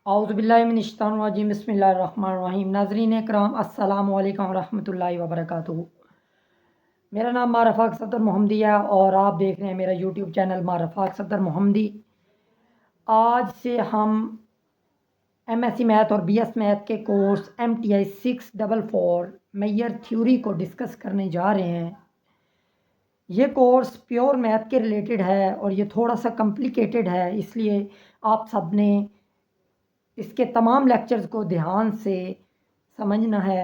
औज़ुबिल्लाहिमिनश्शैतानिर्रजीम बिस्मिल्लाहिर्रहमानिर्रहीम। नाज़रीन कराम अस्सलामु अलैकुम रहमतुल्लाहि व बरकातुहू। मेरा नाम मारफ़ाक सदर मोहम्मदी है और आप देख रहे हैं मेरा यूट्यूब चैनल मारफ़ाक सदर मोहम्मदी। आज से हम एमएससी मैथ और बीएस मैथ के कोर्स MTI 644 मेयर थ्योरी को डिस्कस करने जा रहे हैं। ये कोर्स प्योर मैथ के रिलेटेड है और ये थोड़ा सा कॉम्प्लिकेटेड है, इसलिए आप सब ने इसके तमाम लेक्चर्स को ध्यान से समझना है।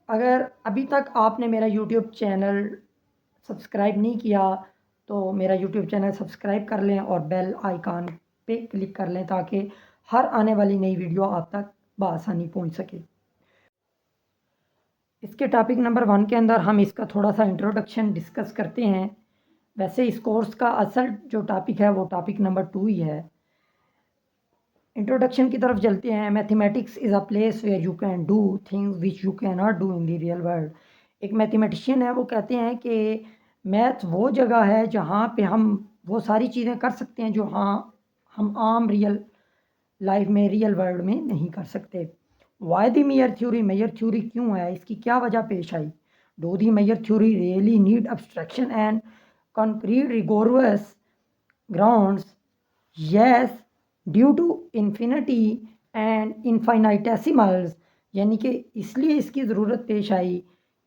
अगर अभी तक आपने मेरा यूट्यूब चैनल सब्सक्राइब नहीं किया तो मेरा यूट्यूब चैनल सब्सक्राइब कर लें और बेल आइकन पे क्लिक कर लें ताकि हर आने वाली नई वीडियो आप तक बआसानी पहुंच सके। इसके टॉपिक नंबर 1 के अंदर हम इसका थोड़ा सा इंट्रोडक्शन डिस्कस करते हैं। वैसे इस कोर्स का असल जो टॉपिक है वो टॉपिक नंबर 2 ही है। इंट्रोडक्शन की तरफ चलते हैं। Mathematics is a place where you can do things which you can not do in the real world. एक मैथमेटिशियन है, वो कहते हैं कि मैथ वो जगह है जहाँ पे हम वो सारी चीज़ें कर सकते हैं जो हम आम रियल लाइफ में, रियल वर्ल्ड में नहीं कर सकते। Why the measure theory, measure theory क्यों है, इसकी क्या वजह पेश आई। Do the measure theory really need abstraction and concrete rigorous grounds? Yes, due to infinity and infinitesimals, यानी कि इसलिए इसकी ज़रूरत पेश आई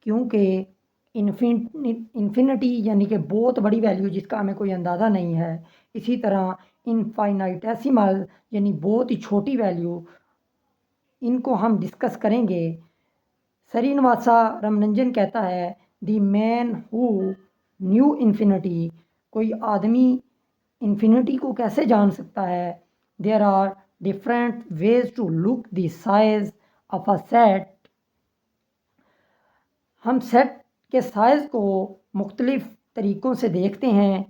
क्योंकि इन्फिनिटी यानी कि बहुत बड़ी वैल्यू जिसका हमें कोई अंदाज़ा नहीं है, इसी तरह इनफाइनाइटेसिमल यानी बहुत ही छोटी वैल्यू, इनको हम डिस्कस करेंगे। श्रीनिवासा रामानुजन कहता है the man who knew infinity, कोई आदमी इन्फिनिटी को कैसे जान सकता है। There are different ways to look the size of a set, हम सेट के साइज़ को मुख्तलिफ़ तरीक़ों से देखते हैं।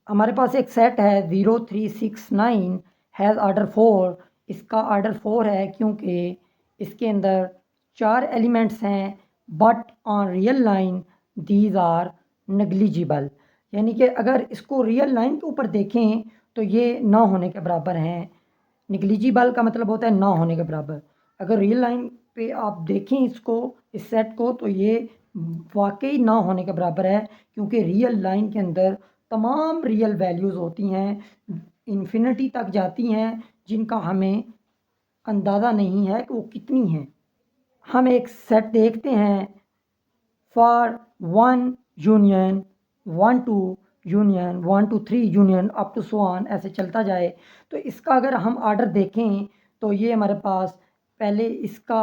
हमारे पास एक सेट है 0369 हैज़ आर्डर 4, इसका आर्डर 4 है क्योंकि इसके अंदर 4 एलिमेंट्स हैं, but on real line these are negligible, यानी कि अगर इसको रियल लाइन के ऊपर देखें तो ये ना होने के बराबर हैं। नेग्लिजिबल का मतलब होता है ना होने के बराबर। अगर रियल लाइन पे आप देखें इसको, इस सेट को, तो ये वाकई ना होने के बराबर है क्योंकि रियल लाइन के अंदर तमाम रियल वैल्यूज़ होती हैं, इन्फिनिटी तक जाती हैं, जिनका हमें अंदाज़ा नहीं है कि वो कितनी हैं। हम एक सेट देखते हैं for 1 union 1 two union 1 two 3 union up to so on, ऐसे चलता जाए। तो इसका अगर हम आर्डर देखें तो ये हमारे पास पहले इसका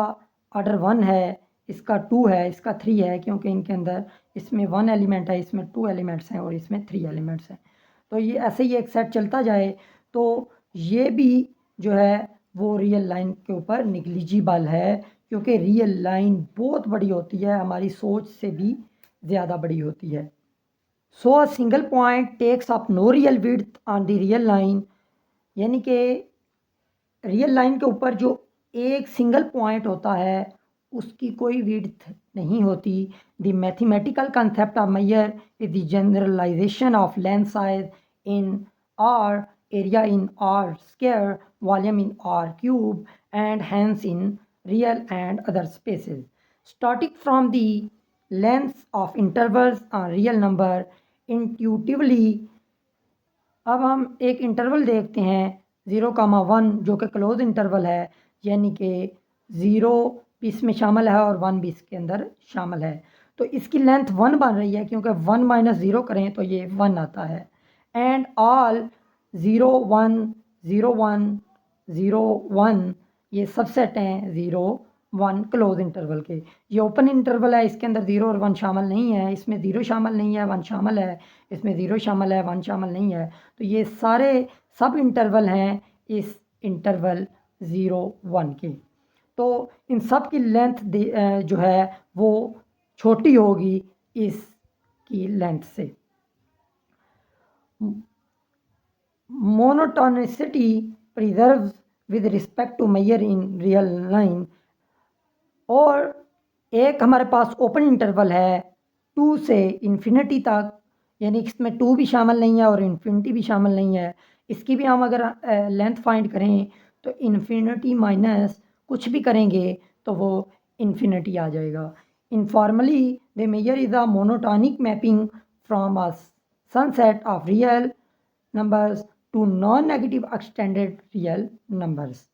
आर्डर 1 है, इसका 2 है, इसका 3 है, क्योंकि इनके अंदर इसमें 1 एलिमेंट है, इसमें 2 एलिमेंट्स हैं और इसमें 3 एलिमेंट्स हैं। तो ये ऐसे ही एक सेट चलता जाए तो ये भी जो है वो रियल लाइन के ऊपर निग्लिजिबल है क्योंकि रियल लाइन बहुत बड़ी होती है, हमारी सोच से भी ज़्यादा बड़ी होती है। So a single point takes up no real width on the real line, यानी कि रियल लाइन के ऊपर जो एक सिंगल पॉइंट होता है उसकी कोई विड्थ नहीं होती। The mathematical concept of measure is the generalization of length size in R, area in R square, volume in R cube and hence in real and other spaces. Starting from the lengths of intervals on real number, intuitively अब हम एक interval देखते हैं 0,1 जो कि close interval है, यानी कि 0 भी इसमें शामिल है और 1 भी इसके अंदर शामिल है। तो इसकी लेंथ 1 बन रही है क्योंकि 1 माइनस 0 करें तो ये 1 आता है। एंड ऑल 0 1 0 1 0 1 ये सबसेट हैं 0 1 क्लोज इंटरवल के। ये ओपन इंटरवल है, इसके अंदर 0 और 1 शामिल नहीं है, इसमें 0 शामिल नहीं है, 1 शामिल है, इसमें 0 शामिल है, 1 शामिल नहीं है। तो ये सारे सब इंटरवल हैं इस इंटरवल 0 1 के। तो इन सब की लेंथ जो है वो छोटी होगी इसकी लेंथ से। Monotonicity preserves with respect to measure in real line, और एक हमारे पास ओपन इंटरवल है 2 से इन्फिनिटी तक, यानी इसमें 2 भी शामिल नहीं है और इन्फिनिटी भी शामिल नहीं है। इसकी भी हम अगर लेंथ फाइंड करें तो इन्फिनिटी माइनस कुछ भी करेंगे तो वो इन्फिनिटी आ जाएगा। Informally the measure is a monotonic mapping from a subset of real numbers to non negative extended real numbers.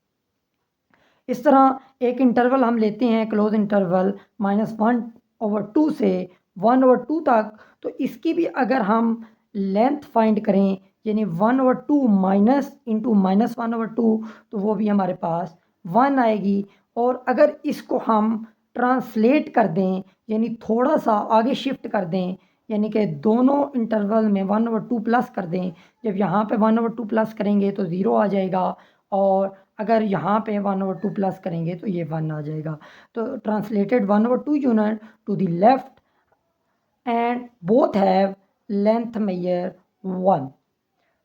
इस तरह एक इंटरवल हम लेते हैं क्लोज इंटरवल -1/2 से 1/2 तक, तो इसकी भी अगर हम लेंथ फाइंड करें यानी 1/2 माइनस इंटू -1/2 तो वो भी हमारे पास 1 आएगी। और अगर इसको हम ट्रांसलेट कर दें यानी थोड़ा सा आगे शिफ्ट कर दें यानी कि दोनों इंटरवल में 1/2 प्लस कर दें, जब यहाँ पे 1/2 प्लस करेंगे तो ज़ीरो आ जाएगा और अगर यहाँ पे 1/2 प्लस करेंगे तो ये 1 आ जाएगा। तो translated 1/2 unit to the left and both have length measure 1।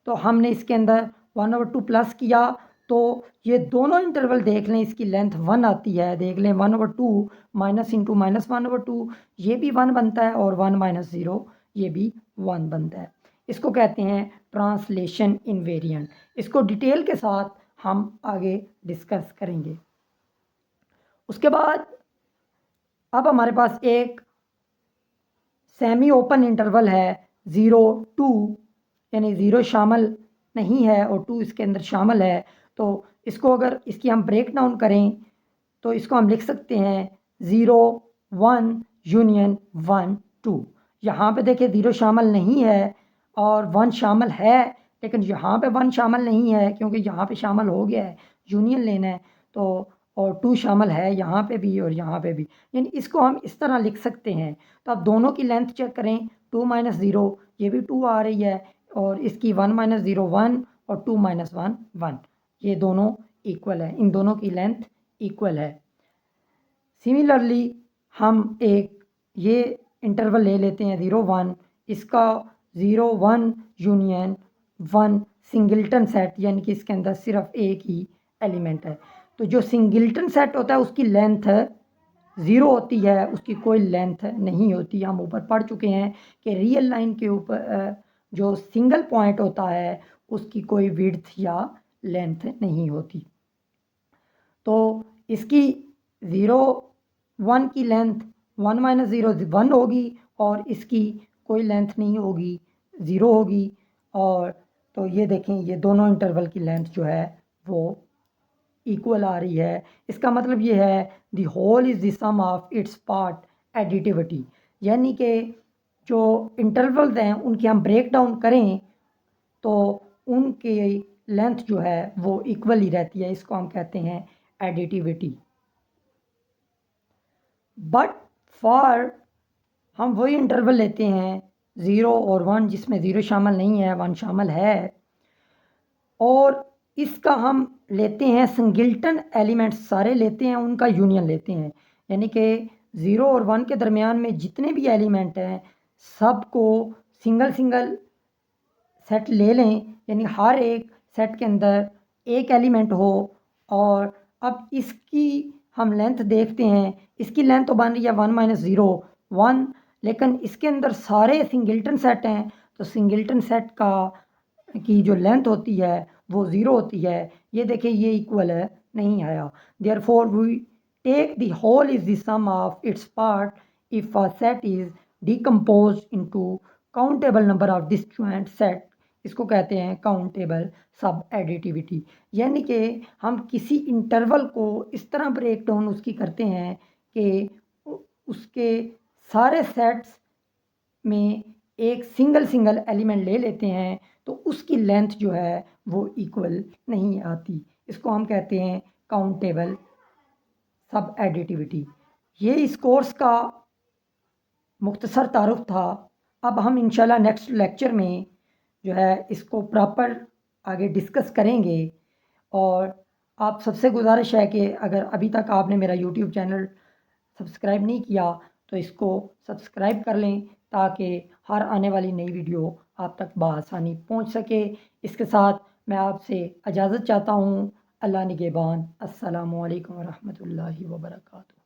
तो हमने इसके अंदर 1/2 प्लस किया तो ये दोनों इंटरवल देख लें, इसकी लेंथ 1 आती है। देख लें 1/2 माइनस इंटू -1/2 ये भी 1 बनता है और 1 माइनस 0 ये भी 1 बनता है। इसको कहते हैं ट्रांसलेशन इनवेरिएंट। इसको डिटेल के साथ हम आगे डिस्कस करेंगे। उसके बाद अब हमारे पास एक सेमी ओपन इंटरवल है 0-2 यानी 0 शामिल नहीं है और 2 इसके अंदर शामिल है। तो इसको अगर इसकी हम ब्रेक डाउन करें तो इसको हम लिख सकते हैं 0-1 यूनियन 1-2। यहाँ पे देखिए 0 शामिल नहीं है और 1 शामिल है, लेकिन यहाँ पे 1 शामिल नहीं है क्योंकि यहाँ पे शामिल हो गया है, यूनियन लेना है। तो और 2 शामिल है यहाँ पे भी और यहाँ पे भी, यानी इसको हम इस तरह लिख सकते हैं। तो आप दोनों की लेंथ चेक करें, 2 माइनस 0 ये भी 2 आ रही है और इसकी 1 माइनस 0 1 और 2 माइनस 1 1, ये दोनों इक्वल है, इन दोनों की लेंथ इक्वल है। सिमिलरली हम एक ये इंटरवल ले लेते हैं 0-1, इसका 0-1 यूनियन 1 सिंगल्टन सेट यानी कि इसके अंदर सिर्फ एक ही एलिमेंट है। तो जो सिंगल्टन सेट होता है उसकी लेंथ 0 होती है, उसकी कोई लेंथ नहीं होती। हम ऊपर पढ़ चुके हैं कि रियल लाइन के ऊपर जो सिंगल पॉइंट होता है उसकी कोई विड्थ या लेंथ नहीं होती। तो इसकी 0-1 की लेंथ 1 माइनस 0 1 होगी और इसकी कोई लेंथ नहीं होगी, 0 होगी। और तो ये देखें ये दोनों इंटरवल की लेंथ जो है वो इक्वल आ रही है। इसका मतलब ये है the whole is the sum of its part additivity, यानी कि जो इंटरवल्स हैं उनकी हम ब्रेक डाउन करें तो उनकी लेंथ जो है वो इक्वल ही रहती है। इसको हम कहते हैं एडिटिविटी। बट फॉर हम वही इंटरवल लेते हैं 0 और 1 जिसमें 0 शामिल नहीं है, 1 शामिल है, और इसका हम लेते हैं सिंगल्टन एलिमेंट्स सारे लेते हैं, उनका यूनियन लेते हैं। यानी कि 0 और 1 के दरमियान में जितने भी एलिमेंट हैं सबको सिंगल सिंगल सेट ले लें, यानी हर एक सेट के अंदर एक एलिमेंट हो। और अब इसकी हम लेंथ देखते हैं, इसकी लेंथ तो बन रही है 1 माइनस 0 1, लेकिन इसके अंदर सारे सिंगल्टन सेट हैं तो सिंगल्टन सेट का की जो लेंथ होती है वो 0 होती है। ये देखिए ये इक्वल है, नहीं आया। Therefore we take the whole is the sum of its part if a set is decompose into countable number of disjoint set. इसको कहते हैं काउंटेबल सब एडिटिविटी। यानी कि हम किसी इंटरवल को इस तरह ब्रेक डाउन उसकी करते हैं कि उसके सारे सेट्स में एक सिंगल सिंगल एलिमेंट ले लेते हैं तो उसकी लेंथ जो है वो इक्वल नहीं आती। इसको हम कहते हैं काउंटेबल सब एडिटिविटी। ये इस कोर्स का मुख्तसर तारुफ था। अब हम इंशाल्लाह नेक्स्ट लेक्चर में जो है इसको प्रॉपर आगे डिस्कस करेंगे। और आप सबसे गुजारिश है कि अगर अभी तक आपने मेरा यूट्यूब चैनल सब्सक्राइब नहीं किया तो इसको सब्सक्राइब कर लें ताकि हर आने वाली नई वीडियो आप तक बआसानी पहुंच सके। इसके साथ मैं आपसे इजाज़त चाहता हूं। अल्लाह निगहबान। अस्सलामु अलैकुम व रहमतुल्लाहि व बरकातुहू।